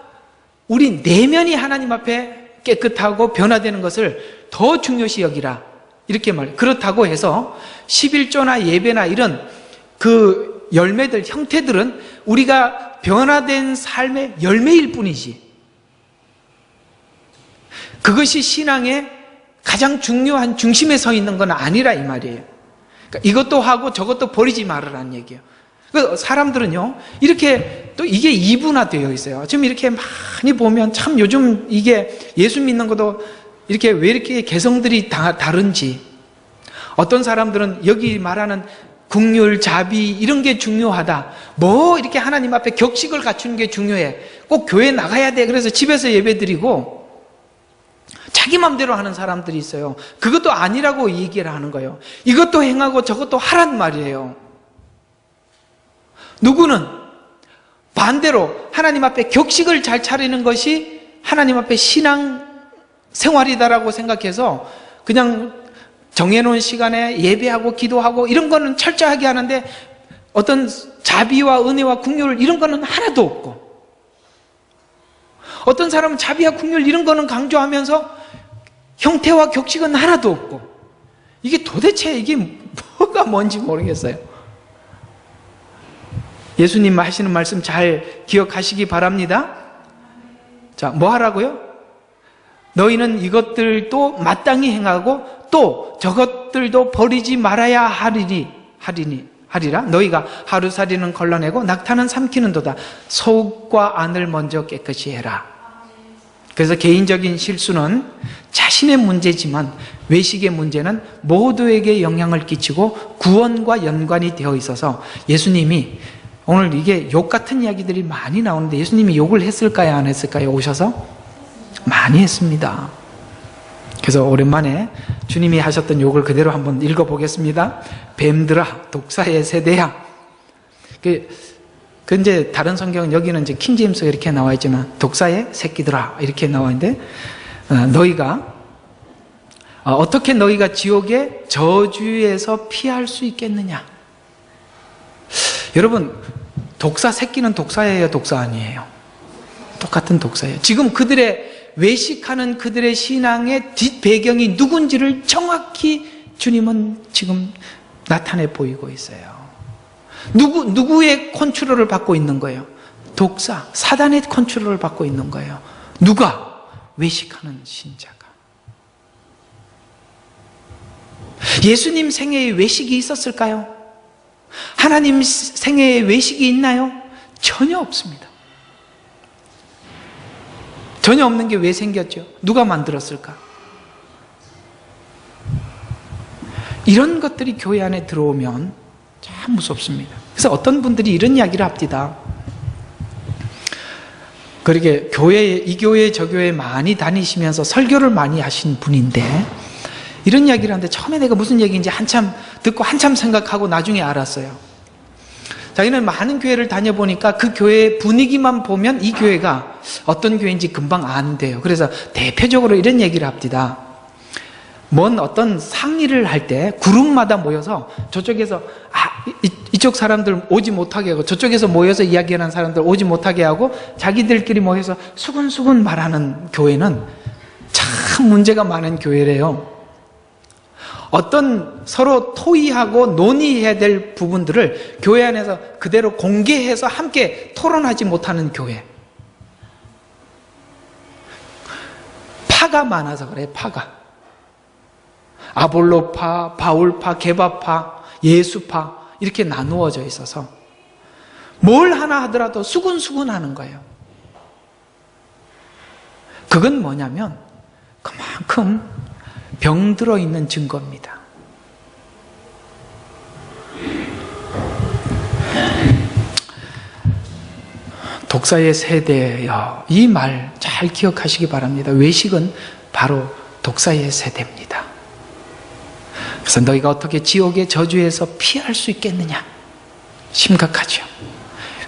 우리 내면이 하나님 앞에 깨끗하고 변화되는 것을 더 중요시 여기라. 이렇게 말해요. 그렇다고 해서 11조나 예배나 이런 그 열매들, 형태들은 우리가 변화된 삶의 열매일 뿐이지. 그것이 신앙의 가장 중요한 중심에 서 있는 건 아니라 이 말이에요. 그러니까 이것도 하고 저것도 버리지 말으라는 얘기예요. 사람들은요, 이렇게 또 이게 이분화되어 있어요. 지금 이렇게 많이 보면 참 요즘 이게 예수 믿는 것도 이렇게 왜 이렇게 개성들이 다른지. 어떤 사람들은 여기 말하는 긍휼, 자비 이런 게 중요하다. 뭐 이렇게 하나님 앞에 격식을 갖추는 게 중요해. 꼭 교회 나가야 돼. 그래서 집에서 예배드리고 자기 맘대로 하는 사람들이 있어요. 그것도 아니라고 얘기를 하는 거예요. 이것도 행하고 저것도 하란 말이에요. 누구는 반대로 하나님 앞에 격식을 잘 차리는 것이 하나님 앞에 신앙 생활이다라고 생각해서 그냥 정해놓은 시간에 예배하고 기도하고 이런 거는 철저하게 하는데 어떤 자비와 은혜와 긍휼 이런 거는 하나도 없고, 어떤 사람은 자비와 긍휼 이런 거는 강조하면서 형태와 격식은 하나도 없고, 이게 도대체 이게 뭐가 뭔지 모르겠어요. 예수님 하시는 말씀 잘 기억하시기 바랍니다. 자, 뭐 하라고요? 너희는 이것들도 마땅히 행하고 또 저것들도 버리지 말아야 하리라. 너희가 하루살이는 걸러내고 낙타는 삼키는도다. 속과 안을 먼저 깨끗이 해라. 그래서 개인적인 실수는 자신의 문제지만 외식의 문제는 모두에게 영향을 끼치고 구원과 연관이 되어 있어서 예수님이 오늘 이게 욕 같은 이야기들이 많이 나오는데 예수님이 욕을 했을까요? 안 했을까요? 오셔서? 많이 했습니다. 그래서 오랜만에 주님이 하셨던 욕을 그대로 한번 읽어보겠습니다. 뱀들아, 독사의 세대야. 그 이제 다른 성경은 여기는 이제 킹제임스가 이렇게 나와 있지만 독사의 새끼들아 이렇게 나와 있는데 너희가 어떻게 너희가 지옥의 저주에서 피할 수 있겠느냐? 여러분, 독사 새끼는 독사예요, 독사 아니에요? 똑같은 독사예요. 지금 그들의 외식하는 그들의 신앙의 뒷배경이 누군지를 정확히 주님은 지금 나타내 보이고 있어요. 누구의 컨트롤을 받고 있는 거예요? 독사, 사단의 컨트롤을 받고 있는 거예요. 누가? 외식하는 신자가. 예수님 생애에 외식이 있었을까요? 하나님 생애에 외식이 있나요? 전혀 없습니다. 전혀 없는 게 왜 생겼죠? 누가 만들었을까? 이런 것들이 교회 안에 들어오면 참 무섭습니다. 그래서 어떤 분들이 이런 이야기를 합니다. 그러게 이 교회 저 교회 많이 다니시면서 설교를 많이 하신 분인데 이런 이야기를 하는데 처음에 내가 무슨 얘기인지 한참 듣고 한참 생각하고 나중에 알았어요. 자기는 많은 교회를 다녀보니까 그 교회의 분위기만 보면 이 교회가 어떤 교회인지 금방 안 돼요. 그래서 대표적으로 이런 얘기를 합니다. 어떤 상의를 할 때 그룹마다 모여서 저쪽에서 이쪽 사람들 오지 못하게 하고 저쪽에서 모여서 이야기하는 사람들 오지 못하게 하고 자기들끼리 모여서 수근수근 말하는 교회는 참 문제가 많은 교회래요. 어떤 서로 토의하고 논의해야 될 부분들을 교회 안에서 그대로 공개해서 함께 토론하지 못하는 교회. 파가 많아서 그래, 파가. 아볼로파, 바울파, 게바파, 예수파 이렇게 나누어져 있어서 뭘 하나 하더라도 수군수군 하는 거예요. 그건 뭐냐면 그만큼 병들어 있는 증거입니다. 독사의 세대여, 이 말 잘 기억하시기 바랍니다. 외식은 바로 독사의 세대입니다. 그래서 너희가 어떻게 지옥의 저주에서 피할 수 있겠느냐? 심각하죠.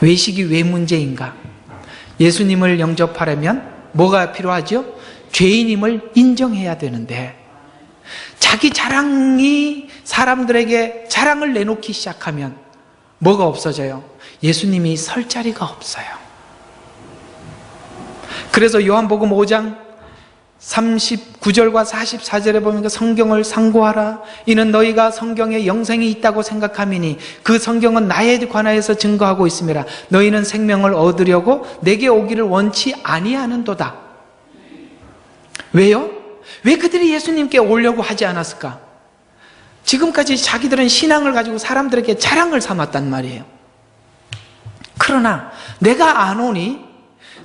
외식이 왜 문제인가? 예수님을 영접하려면 뭐가 필요하죠? 죄인임을 인정해야 되는데 자기 자랑이 사람들에게 자랑을 내놓기 시작하면 뭐가 없어져요? 예수님이 설 자리가 없어요. 그래서 요한복음 5장 39절과 44절에 보면 성경을 상고하라. 이는 너희가 성경에 영생이 있다고 생각함이니 그 성경은 나에 관하여서 증거하고 있음이라. 너희는 생명을 얻으려고 내게 오기를 원치 아니하는도다. 왜요? 왜 그들이 예수님께 오려고 하지 않았을까? 지금까지 자기들은 신앙을 가지고 사람들에게 자랑을 삼았단 말이에요. 그러나 내가 안 오니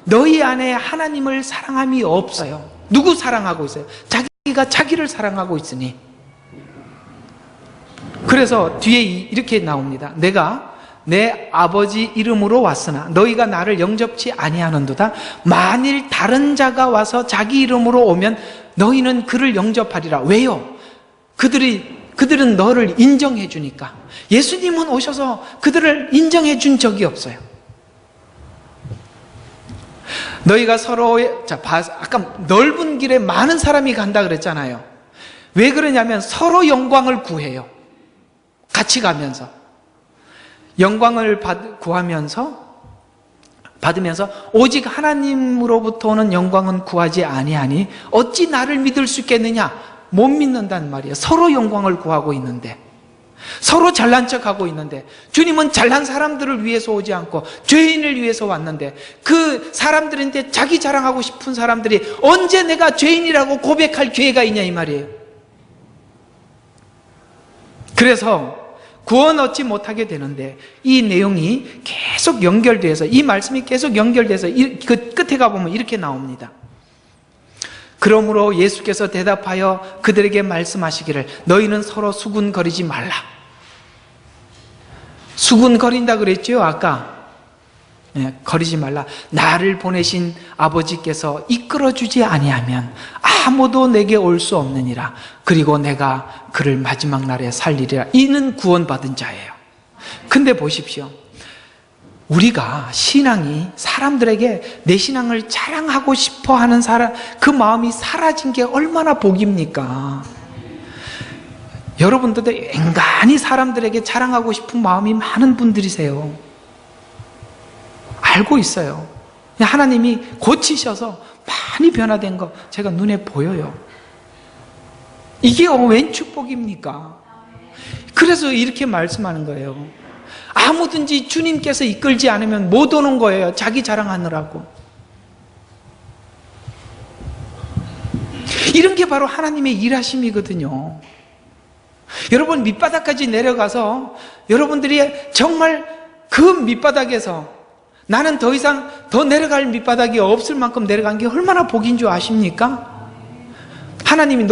너희 안에 하나님을 사랑함이 없어요. 누구 사랑하고 있어요? 자기가 자기를 사랑하고 있으니. 그래서 뒤에 이렇게 나옵니다. 내가 내 아버지 이름으로 왔으나 너희가 나를 영접치 아니하는도다. 만일 다른 자가 와서 자기 이름으로 오면 너희는 그를 영접하리라. 왜요? 그들은 너를 인정해 주니까. 예수님은 오셔서 그들을 인정해 준 적이 없어요. 너희가 서로의, 아까 넓은 길에 많은 사람이 간다 그랬잖아요. 왜 그러냐면 서로 영광을 구해요. 같이 가면서. 영광을 받으면서 오직 하나님으로부터 오는 영광은 구하지 아니하니 어찌 나를 믿을 수 있겠느냐? 못 믿는단 말이에요. 서로 영광을 구하고 있는데, 서로 잘난 척하고 있는데, 주님은 잘난 사람들을 위해서 오지 않고 죄인을 위해서 왔는데, 그 사람들한테 자기 자랑하고 싶은 사람들이 언제 내가 죄인이라고 고백할 기회가 있냐 이 말이에요. 그래서 구원 얻지 못하게 되는데, 이 내용이 계속 연결돼서, 이 말씀이 계속 연결돼서 그 끝에 가보면 이렇게 나옵니다. 그러므로 예수께서 대답하여 그들에게 말씀하시기를 너희는 서로 수군거리지 말라. 수군거린다 그랬죠 아까. 거리지 말라. 나를 보내신 아버지께서 이끌어주지 아니하면 아무도 내게 올 수 없느니라. 그리고 내가 그를 마지막 날에 살리리라. 이는 구원받은 자예요. 근데 보십시오, 우리가 신앙이 사람들에게 내 신앙을 자랑하고 싶어 하는 사람, 그 마음이 사라진 게 얼마나 복입니까? 여러분들도 인간히 사람들에게 자랑하고 싶은 마음이 많은 분들이세요. 알고 있어요. 하나님이 고치셔서 많이 변화된 거 제가 눈에 보여요. 이게 웬 축복입니까? 그래서 이렇게 말씀하는 거예요. 아무든지 주님께서 이끌지 않으면 못 오는 거예요. 자기 자랑하느라고. 이런 게 바로 하나님의 일하심이거든요. 여러분 밑바닥까지 내려가서 여러분들이 정말 그 밑바닥에서 나는 더 이상 더 내려갈 밑바닥이 없을 만큼 내려간 게 얼마나 복인 줄 아십니까? 하나님이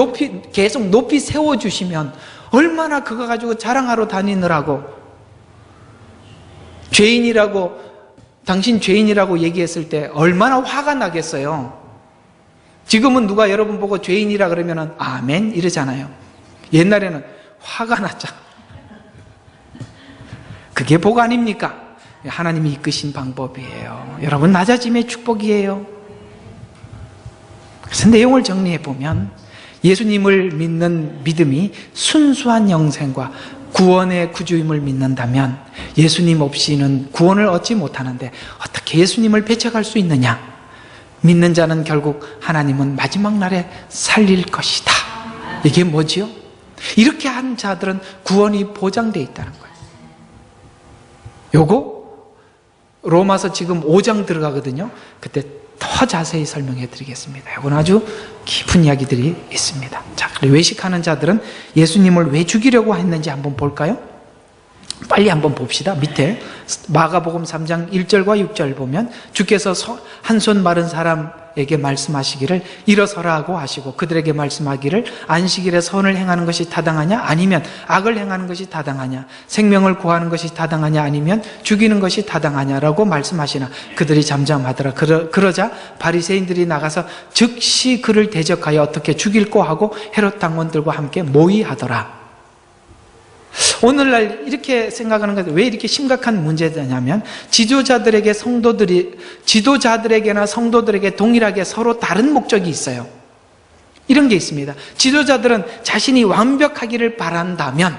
계속 높이 세워주시면 얼마나 그거 가지고 자랑하러 다니느라고, 죄인이라고, 당신 죄인이라고 얘기했을 때 얼마나 화가 나겠어요. 지금은 누가 여러분 보고 죄인이라 그러면 아멘 이러잖아요. 옛날에는 화가 났죠. 그게 복 아닙니까? 하나님이 이끄신 방법이에요. 여러분 낮아짐의 축복이에요. 그래서 내용을 정리해 보면 예수님을 믿는 믿음이 순수한 영생과 구원의 구주임을 믿는다면 예수님 없이는 구원을 얻지 못하는데 어떻게 예수님을 배척할 수 있느냐? 믿는 자는 결국 하나님은 마지막 날에 살릴 것이다. 이게 뭐지요? 이렇게 한 자들은 구원이 보장되어 있다는 거예요. 요거 로마서 지금 5장 들어가거든요. 그때 더 더 자세히 설명해 드리겠습니다. 이건 아주 깊은 이야기들이 있습니다. 자, 외식하는 자들은 예수님을 왜 죽이려고 했는지 한번 볼까요? 빨리 한번 봅시다. 밑에 마가복음 3장 1절과 6절 보면 주께서 한 손 마른 사람에게 말씀하시기를 일어서라고 하시고 그들에게 말씀하기를 안식일에 선을 행하는 것이 타당하냐 아니면 악을 행하는 것이 타당하냐 생명을 구하는 것이 타당하냐 아니면 죽이는 것이 타당하냐라고 말씀하시나 그들이 잠잠하더라. 그러자 바리새인들이 나가서 즉시 그를 대적하여 어떻게 죽일꼬 하고 헤롯 당원들과 함께 모의하더라. 오늘날 이렇게 생각하는 것은 왜 이렇게 심각한 문제냐면 지도자들에게나 성도들에게 동일하게 서로 다른 목적이 있어요. 이런 게 있습니다. 지도자들은 자신이 완벽하기를 바란다면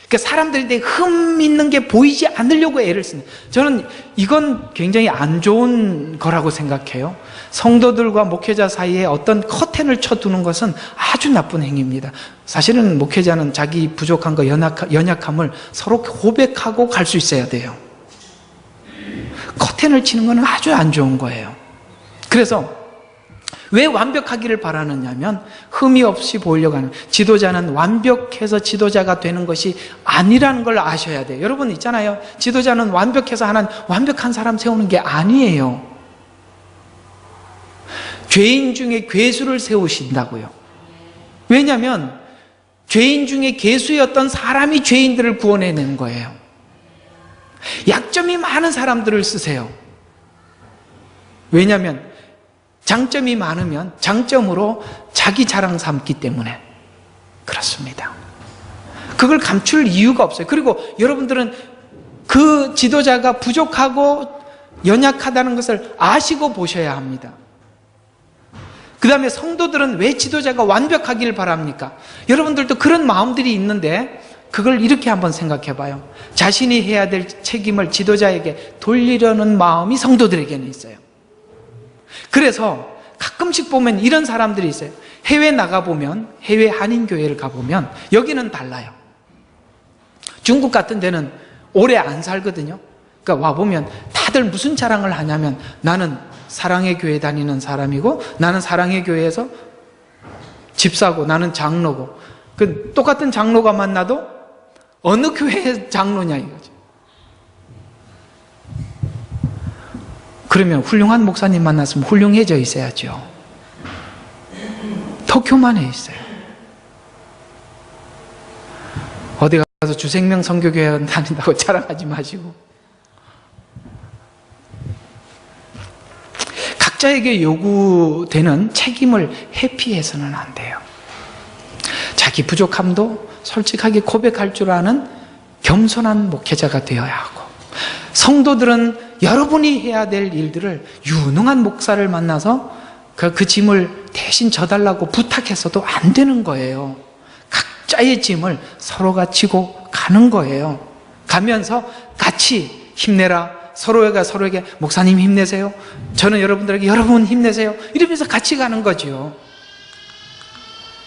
그러니까 사람들이 흠 있는 게 보이지 않으려고 애를 쓰는, 저는 이건 굉장히 안 좋은 거라고 생각해요. 성도들과 목회자 사이에 어떤 커튼을 쳐두는 것은 아주 나쁜 행위입니다. 사실은 목회자는 자기 부족한 거, 연약함을 서로 고백하고 갈 수 있어야 돼요. 커튼을 치는 건 아주 안 좋은 거예요. 그래서 왜 완벽하기를 바라느냐면 흠이 없이 보이려고 하는, 지도자는 완벽해서 지도자가 되는 것이 아니라는 걸 아셔야 돼요. 여러분 있잖아요, 지도자는 완벽해서 완벽한 사람 세우는 게 아니에요. 죄인 중에 괴수를 세우신다고요. 왜냐하면 죄인 중에 괴수였던 사람이 죄인들을 구원해낸 거예요. 약점이 많은 사람들을 쓰세요. 왜냐하면 장점이 많으면 장점으로 자기 자랑 삼기 때문에 그렇습니다. 그걸 감출 이유가 없어요. 그리고 여러분들은 그 지도자가 부족하고 연약하다는 것을 아시고 보셔야 합니다. 그 다음에 성도들은 왜 지도자가 완벽하기를 바랍니까? 여러분들도 그런 마음들이 있는데 그걸 이렇게 한번 생각해 봐요. 자신이 해야 될 책임을 지도자에게 돌리려는 마음이 성도들에게는 있어요. 그래서 가끔씩 보면 이런 사람들이 있어요. 해외 나가보면, 해외 한인교회를 가보면 여기는 달라요. 중국 같은 데는 오래 안 살거든요. 그러니까 와보면 다들 무슨 자랑을 하냐면 나는 사랑의 교회 다니는 사람이고 나는 사랑의 교회에서 집사고 나는 장로고, 그 똑같은 장로가 만나도 어느 교회의 장로냐 이거죠. 그러면 훌륭한 목사님 만났으면 훌륭해져 있어야죠. 도쿄만에 있어요. 어디 가서 주생명 선교교회 다닌다고 자랑하지 마시고, 각자에게 요구되는 책임을 회피해서는 안 돼요. 자기 부족함도 솔직하게 고백할 줄 아는 겸손한 목회자가 되어야 하고, 성도들은 여러분이 해야 될 일들을 유능한 목사를 만나서 그 짐을 대신 져달라고 부탁해서도 안 되는 거예요. 각자의 짐을 서로가 지고 가는 거예요. 가면서 같이 힘내라, 서로가 서로에게 목사님 힘내세요, 저는 여러분들에게 여러분 힘내세요, 이러면서 같이 가는 거죠.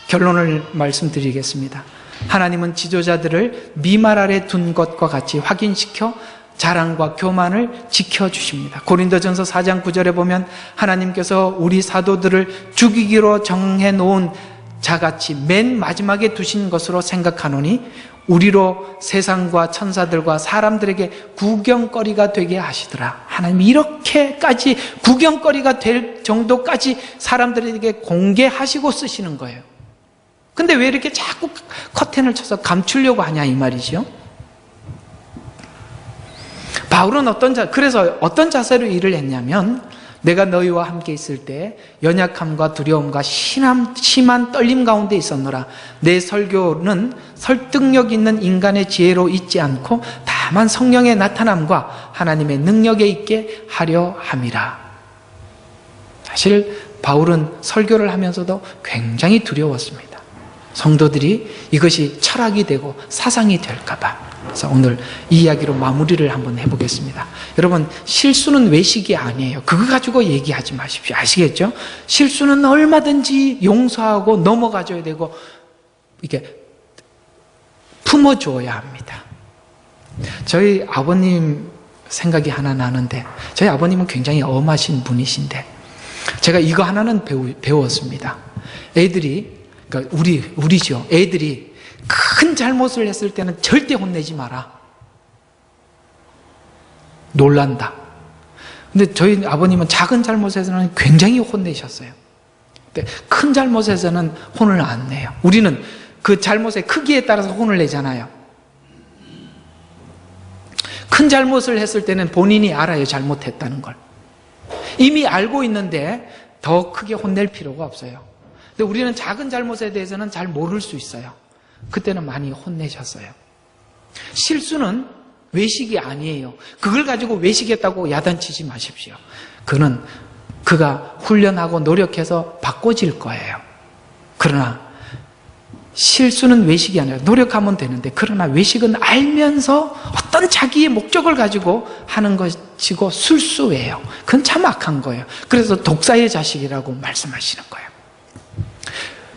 결론을 말씀드리겠습니다. 하나님은 지도자들을 미말 아래 둔 것과 같이 확인시켜 자랑과 교만을 지켜주십니다. 고린도전서 4장 9절에 보면 하나님께서 우리 사도들을 죽이기로 정해놓은 자같이 맨 마지막에 두신 것으로 생각하노니 우리로 세상과 천사들과 사람들에게 구경거리가 되게 하시더라. 하나님이 이렇게까지 구경거리가 될 정도까지 사람들에게 공개하시고 쓰시는 거예요. 근데 왜 이렇게 자꾸 커튼을 쳐서 감추려고 하냐 이 말이죠. 바울은 그래서 어떤 자세로 일을 했냐면, 내가 너희와 함께 있을 때 연약함과 두려움과 심한 떨림 가운데 있었노라. 내 설교는 설득력 있는 인간의 지혜로 있지 않고 다만 성령의 나타남과 하나님의 능력에 있게 하려 함이라. 사실 바울은 설교를 하면서도 굉장히 두려웠습니다. 성도들이 이것이 철학이 되고 사상이 될까 봐. 그래서 오늘 이 이야기로 마무리를 한번 해보겠습니다. 여러분, 실수는 외식이 아니에요. 그거 가지고 얘기하지 마십시오. 아시겠죠? 실수는 얼마든지 용서하고 넘어가줘야 되고 이게 품어줘야 합니다. 저희 아버님 생각이 하나 나는데, 저희 아버님은 굉장히 엄하신 분이신데 제가 이거 하나는 배웠습니다. 애들이, 그러니까 우리죠. 애들이 큰 잘못을 했을 때는 절대 혼내지 마라. 놀란다. 근데 저희 아버님은 작은 잘못에서는 굉장히 혼내셨어요. 근데 큰 잘못에서는 혼을 안 내요. 우리는 그 잘못의 크기에 따라서 혼을 내잖아요. 큰 잘못을 했을 때는 본인이 알아요, 잘못했다는 걸. 이미 알고 있는데 더 크게 혼낼 필요가 없어요. 근데 우리는 작은 잘못에 대해서는 잘 모를 수 있어요. 그때는 많이 혼내셨어요. 실수는 외식이 아니에요. 그걸 가지고 외식했다고 야단치지 마십시오. 그가 훈련하고 노력해서 바꿔질 거예요. 그러나 실수는 외식이 아니라 노력하면 되는데, 그러나 외식은 알면서 어떤 자기의 목적을 가지고 하는 것이고 술수예요. 그건 참 악한 거예요. 그래서 독사의 자식이라고 말씀하시는 거예요.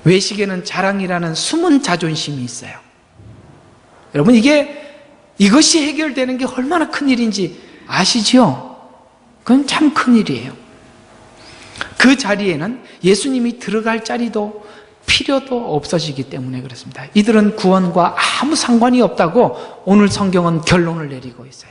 외식에는 자랑이라는 숨은 자존심이 있어요. 여러분, 이것이 해결되는 게 얼마나 큰일인지 아시죠? 그건 참 큰일이에요. 그 자리에는 예수님이 들어갈 자리도 필요도 없어지기 때문에 그렇습니다. 이들은 구원과 아무 상관이 없다고 오늘 성경은 결론을 내리고 있어요.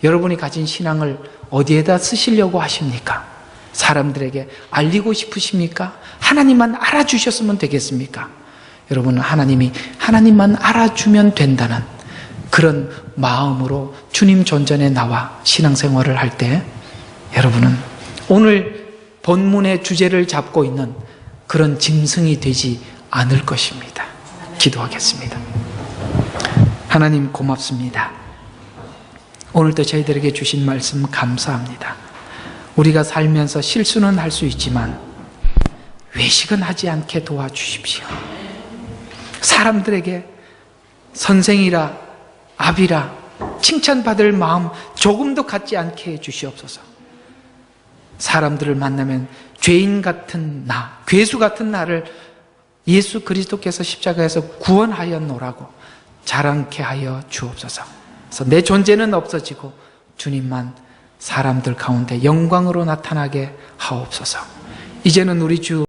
여러분이 가진 신앙을 어디에다 쓰시려고 하십니까? 사람들에게 알리고 싶으십니까? 하나님만 알아주셨으면 되겠습니까? 여러분은 하나님만 알아주면 된다는 그런 마음으로 주님 존전에 나와 신앙생활을 할 때, 여러분은 오늘 본문의 주제를 잡고 있는 그런 짐승이 되지 않을 것입니다. 기도하겠습니다. 하나님, 고맙습니다. 오늘도 저희들에게 주신 말씀 감사합니다. 우리가 살면서 실수는 할 수 있지만 외식은 하지 않게 도와주십시오. 사람들에게 선생이라 아비라 칭찬받을 마음 조금도 갖지 않게 해주시옵소서. 사람들을 만나면 죄인 같은 나, 괴수 같은 나를 예수 그리스도께서 십자가에서 구원하여 놓으라고 자랑케 하여 주옵소서. 그래서 내 존재는 없어지고 주님만 사람들 가운데 영광으로 나타나게 하옵소서. 이제는 우리 주